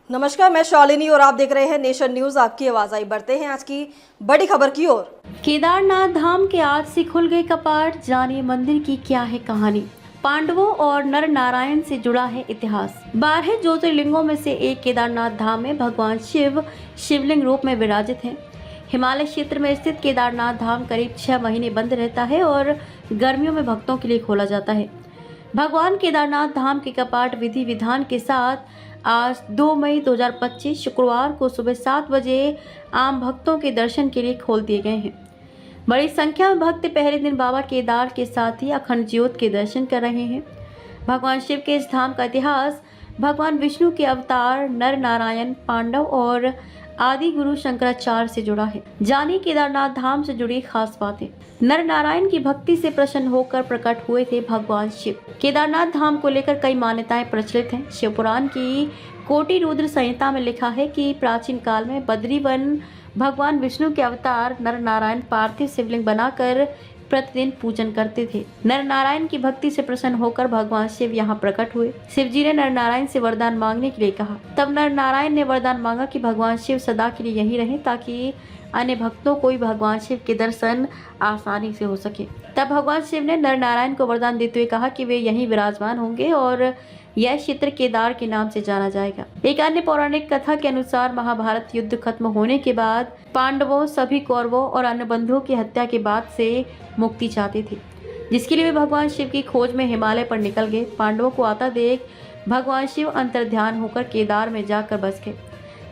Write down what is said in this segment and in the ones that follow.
नमस्कार, मैं शालिनी और आप देख रहे हैं नेशन न्यूज। आपकी आवाज आई। बढ़ते हैं आज की बड़ी खबर की ओर। केदारनाथ धाम के आज से खुल गए कपाट, जानिए मंदिर की क्या है कहानी। पांडवों और नर नारायण से जुड़ा है इतिहास। 12 ज्योतिर्लिंगों में से एक केदारनाथ धाम में भगवान शिव शिवलिंग रूप में विराजित हैं। हिमालय क्षेत्र में स्थित केदारनाथ धाम करीब 6 महीने बंद रहता है और गर्मियों में भक्तों के लिए खोला जाता है। भगवान केदारनाथ धाम के कपाट विधि विधान के साथ आज 2 मई 2025 शुक्रवार को सुबह 7 बजे आम भक्तों के दर्शन के लिए खोल दिए गए हैं। बड़ी संख्या में भक्त पहले दिन बाबा केदार के साथ ही अखंड ज्योत के दर्शन कर रहे हैं। भगवान शिव के इस धाम का इतिहास भगवान विष्णु के अवतार नर नारायण, पांडव और आदि गुरु शंकराचार्य से जुड़ा है। जानिए केदारनाथ धाम से जुड़ी खास बातें। नर नारायण की भक्ति से प्रसन्न होकर प्रकट हुए थे भगवान शिव। केदारनाथ धाम को लेकर कई मान्यताएं प्रचलित हैं। शिव पुराण की कोटि रुद्र संहिता में लिखा है कि प्राचीन काल में बद्री वन भगवान विष्णु के अवतार नर नारायण पार्थिव शिवलिंग बनाकर प्रतिदिन पूजन करते थे। नर नारायण की भक्ति से प्रसन्न होकर भगवान शिव यहाँ प्रकट हुए। शिव जी ने नर नारायण से वरदान मांगने के लिए कहा। तब नर नारायण ने वरदान मांगा कि भगवान शिव सदा के लिए यहीं रहें ताकि अन्य भक्तों को भी भगवान शिव के दर्शन आसानी से हो सके। तब भगवान शिव ने नर नारायण को वरदान देते हुए कहा कि वे यहीं विराजमान होंगे और यह क्षेत्र केदार के नाम से जाना जाएगा। एक अन्य पौराणिक कथा के अनुसार महाभारत युद्ध खत्म होने के बाद पांडवों, सभी कौरवों और अन्य बंधुओं की हत्या के बाद से मुक्ति चाहते थे, जिसके लिए वे भगवान शिव की खोज में हिमालय पर निकल गए। पांडवों को आता देख भगवान शिव अंतर्ध्यान होकर केदार में जाकर बस गए।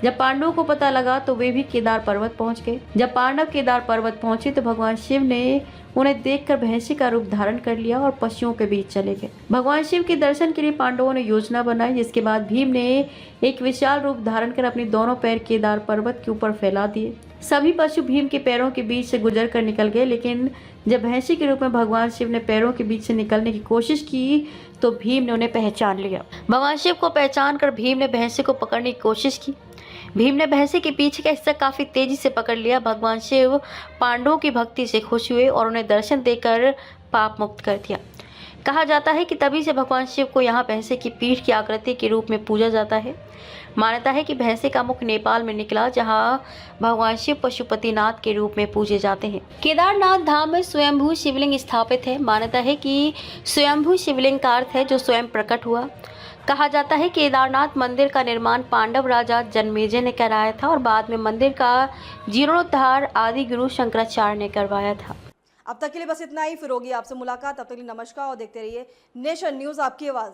जब पांडवों को पता लगा तो वे भी केदार पर्वत पहुंच गए। जब पांडव केदार पर्वत पहुंचे तो भगवान शिव ने उन्हें देखकर भैंसी का रूप धारण कर लिया और पशुओं के बीच चले गए। भगवान शिव के दर्शन के लिए पांडवों ने योजना बनाई, जिसके बाद भीम ने एक विशाल रूप धारण कर अपने दोनों पैर केदार पर्वत के ऊपर फैला दिए। सभी पशु भीम के पैरों के बीच से गुजर कर निकल गए, लेकिन जब भैंसी के रूप में भगवान शिव ने पैरों के बीच से निकलने की कोशिश की तो भीम ने उन्हें पहचान लिया। भगवान शिव को पहचान कर भीम ने भैंसी को पकड़ने की कोशिश की। भीम ने भैंसी के पीछे का हिस्सा काफी तेजी से पकड़ लिया। भगवान शिव पांडवों की भक्ति से खुश हुए और उन्हें दर्शन देकर पाप मुक्त कर दिया। कहा जाता है कि तभी से भगवान शिव को यहाँ भैंसे की पीठ की आकृति के रूप में पूजा जाता है। मान्यता है कि भैंसे का मुख नेपाल में निकला, जहाँ भगवान शिव पशुपतिनाथ के रूप में पूजे जाते हैं। केदारनाथ धाम में स्वयंभू शिवलिंग स्थापित है। मान्यता है कि स्वयंभू शिवलिंग का अर्थ है जो स्वयं प्रकट हुआ। कहा जाता है केदारनाथ मंदिर का निर्माण पांडव राजा जन्मेजय ने कराया था और बाद में मंदिर का जीर्णोद्धार आदि गुरु शंकराचार्य ने करवाया था। अब तक के लिए बस इतना ही। फिर होगी आपसे मुलाकात। तब तक के लिए नमस्कार और देखते रहिए नेशन न्यूज, आपकी आवाज।